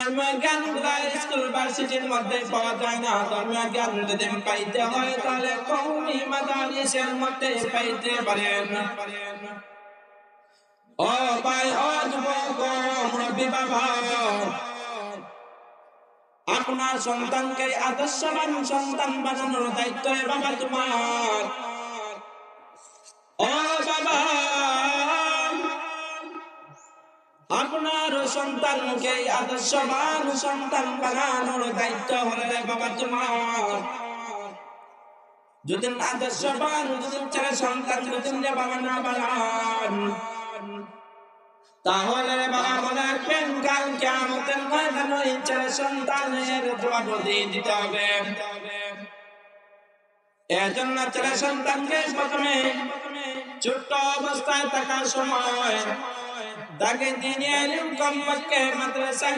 ধর্মীয় জ্ঞানগুলা স্কুল ভার্সিটির মধ্যে পাওয়া যায় না। ধর্মীয় জ্ঞান যদি পাইতে হয় তাহলে কওমি মাদারিসের মধ্যে পাইতে পারেন। ও ভাই, ও যুবক, মুরব্বী বাবা, আপনার সন্তানকে আদর্শবান সন্তান বানানোর দায়িত্ব বাবা তোমার। ও বাবা, আপনার সন্তানকে আদর্শবান সন্তান বানানোর দায়িত্ব হলে বাবা তোমার। যদি আদর্শবান ছেলে সন্তান যদি বাবা না বানান, তাহলে বাবা মনে রাখবেন কাল কিয়ামতের ময়দানে ওই ছেলে সন্তানের জবাবদিহি দিতে হবে। এজন্য ছেলে সন্তানকে প্রথমে ছোট্ট অবস্থায় থাকার সময় তাকে দিনের কমপক্ষে মাদ্রাসায়